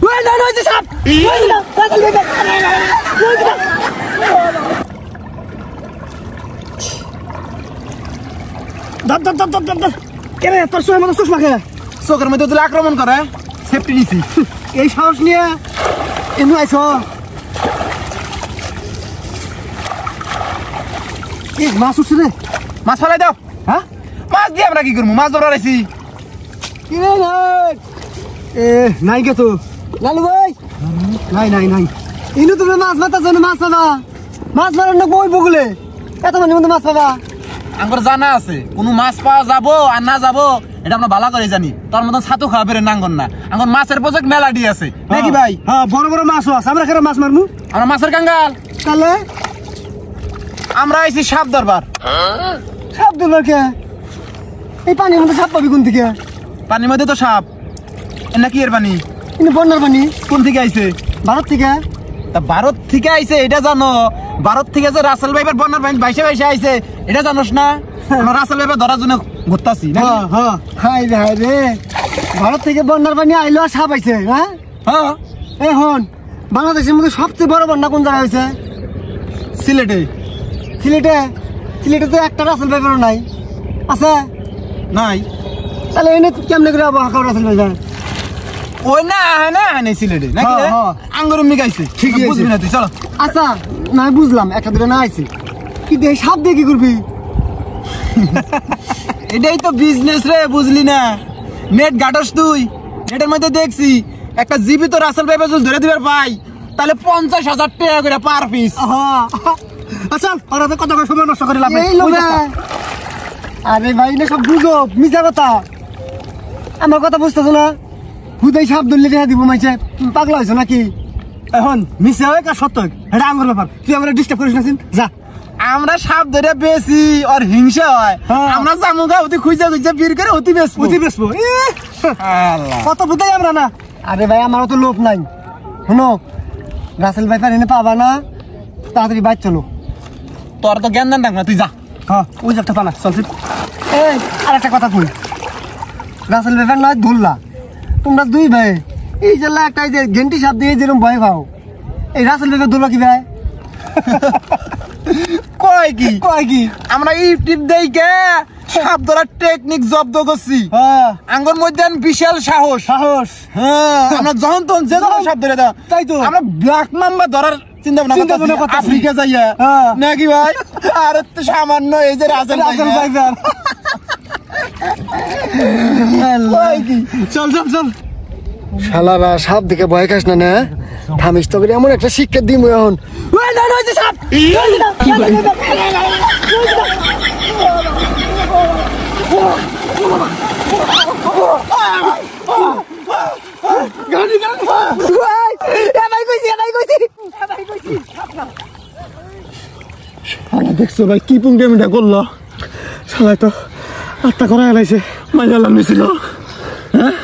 ওই না না সাপ ওই না দাদ দাদ দাদ দাদ দাদ কেন তোর সময় মতো সুষমা খেয়ে চোখের মধ্যে তুলে আক্রমণ করে সেফটি নিছি এই সাহস নিয়ে এমনি আইছো এই মাছ উঠছে রে মাছ ফেলাই দাও হ্যাঁ মাছ দিয়ে আমরা কি করবো মাছ ধরা রাখছি কি রে এ নাই গে তো লালু ভাই নাই নাই নাই ইনু তুমি মাছ মারতা জানো মাছ পাবা মাছ মারার না বই বগুলে এত মানে মধ্যে মাছ পাবা আমার জানা আছে কোনো মাছ পাওয়া যাবো আর না যাবো এটা আমরা ভালো করে জানি তোর মতন ছাতু খাওয়া বেরে নাঙ্গন না এখন মাছের প্রজেক্ট মেলাডি আছে নাকি ভাই হ্যাঁ বড় বড় মাছও আছে আমরা কেন মাছ মারমু আমরা মাছের কাঙ্গাল তাহলে আমরা আইছি সাপ দরবার সাপ ধরবার কে এই পানির মধ্যে সাপ পাবি কোন থেকে পানির মধ্যে তো সাপ নাকি এর পানি কিন্তু বন্যার পানি কোন থেকে আইছে ভারত থেকে তা ভারত থেকে আইছে এটা জানো ভারত থেকে যে রাসেল ভাইবার বন্যার পানি বাইশে বাইশে আইছে এটা জানোস না আমরা রাসেল ভাইবার ধরার জন্য ঘুরতাছি হাই রে হাই রে ভারত থেকে বন্যার পানি আইলো আর সাপ আইছে হ্যাঁ হ্যাঁ এখন বাংলাদেশের মধ্যে সবচেয়ে বড় বন্যা কোন জায়গায় হয়েছে সিলেটে সিলেটে সিলেটে তো একটা রাসেল ভাইবারও নাই আছে নাই তাহলে এনে কেমনে করে আবহাওয়া রাসেল ভাইবার ওই না না সিলেটে নাকি রে আঙ্গুর মিগাইছে ঠিকই আছে। বুঝবি না তুই চলো আচ্ছা না বুঝলাম একটা দুটো না আইছে কিন্তু এই সাপ দিয়ে কি করবি এটাই তো বিজনেস রে বুঝলি না নেট গাটস তুই নেটের মধ্যে দেখছি একটা জীবিত রাসেল ভাইবার যদি ধরে দিবার পাই তাহলে 50,000 টাকা করে পার পিস আচ্ছা ওরা তো কত করে সময় নষ্ট করে লাভ এই লোক আরে ভাই না সব বুঝো মিছা কথা আমার কথা বুঝতেছো না হুদাই সাপ ধরলে রেখে দিব মাইছে পাগলা হয়েছো নাকি এখন মিশা হয় কার সত্য এটা আমার ব্যাপার তুই আমরা ডিস্টার্ব করিস না যা আমরা সাপ ধরে বেশি আর হিংসা হয় আমরা জামুগা অতি খুঁজে খুঁজে বীর করে অতি বেসবো কত বুঝাই আমরা না আরে ভাই আমারও তো লোভ নাই শোনো রাসেল ভাই এনে পাবা না তাড়াতাড়ি বাইর চলো তোর তো জ্ঞান দেন না তুই যা হ্যাঁ ওই যে একটা পালা চল এই আর একটা কথা কই রাসেল ভাই নয় ধরলা তোমরা দুই ভাই এই যে একটা যে ঘেন্টি সাপ দিয়ে যেরকম ভয় পাও এই রাসেল ভাই ধরলা কি ভাই কয় কি কি আমরা ইউটিউব দেখে সাপ ধরার টেকনিক জব্দ করছি আঙ্গুর মধ্যে বিশাল সাহস হ্যাঁ আমরা যখন তখন যে সাপ ধরে দাও তাই তো আমরা ব্ল্যাক মাম্বা ধরার চিন্তা ভাবনা করতেছি আফ্রিকা যাইয়া নাকি ভাই আর তো সামান্য এই যে রাসেল ভাই চল চল চল শালারা সাপ দেখে ভয় খাস না থামিস তো করে এমন একটা শিক্ষা দিম এখন সাপ দেখছো ভাই কি পুঙ্গেমিটা করলো সবাই তো আত্মা করা এলাইছে মাইজালাম নিছিল হ্যাঁ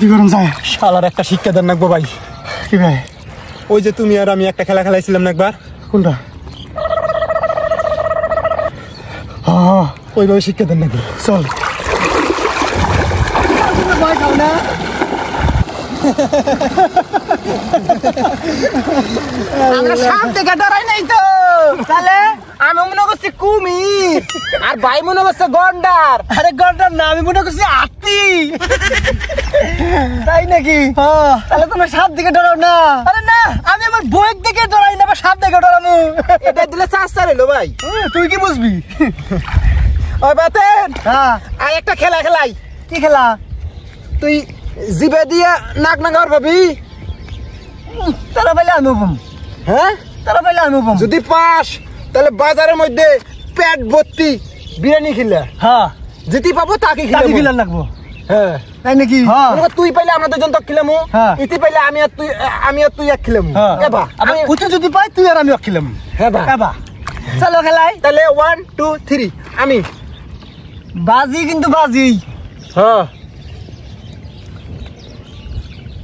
কি করুন যায় শালার একটা শিক্ষা দেন নাকবো ভাই কি ভাই ওই যে তুমি আর আমি একটা খেলা খেলাইছিলাম না একবার কোনটা ওইভাবে শিক্ষা দেন নাকি চল ভয় খাও না আমরা সাপ দেখে ডরাই নাই তো তাহলে আমি মনে করছি কুমির আর ভাই মনে করছে গন্ডার আরে গন্ডার না আমি মনে করছি হাতি তাই নাকি তাহলে তোমার সাপ দিকে ডরাও না আরে না আমি আমার বইয়ের দিকে ডরাই না বা সাপ দিকে ডরানো এটা দিলে চার এলো ভাই তুই কি বুঝবি ওই বাতেন আর একটা খেলা খেলাই কি খেলা তুই জিবে দিয়া নাক নাগার ভাবি তারা পাইলে আমি বম হ্যাঁ তারা পাইলে আমি বম যদি পাস তাহলে বাজারের মধ্যে পেট ভর্তি বিরিয়ানি খেলে যেটি পাবো তাকে খেলা লাগবো হ্যাঁ তাই নাকি তুই পাইলে আমরা দুজন তো খেলামু ইতি পাইলে আমি আর তুই এক খেলামু এবা আমি উঠে যদি পাই তুই আর আমি খেলাম এবা চলো খেলাই তাহলে 1 2 3 আমি বাজি কিন্তু বাজি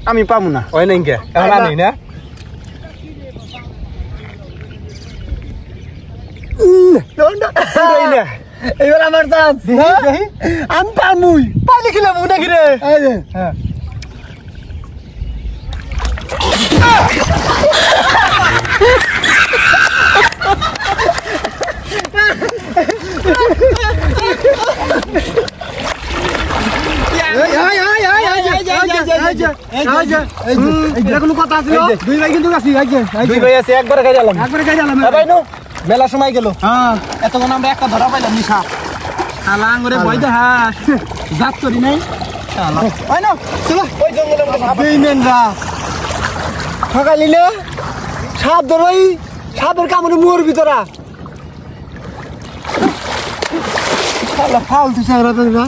আমি পাবো না ওই নাই কে আমি না এবার আমার চান্স আমি পামুই পাইলে খেলাম নাকি রে এই যে হ্যাঁ কোনো কথা আছে দুই ভাই কিন্তু আছি দুই ভাই আছে একবারে খাই গেলাম একবারে খাই গেলাম ভাই নো মেলা সময় গেল হ্যাঁ এতক্ষণ আমরা একটা ধরা পাইলাম নিশা শালা আঙ্গুরে ভয় দেখা জাত করি নাই শালা ভাই নো চলো ওই জঙ্গলের মধ্যে বেইমেনরা সকালিলে সাপ ধরই সাপের কামড়ে মরবি তোরা শালা ফালতু চেহারা তোরা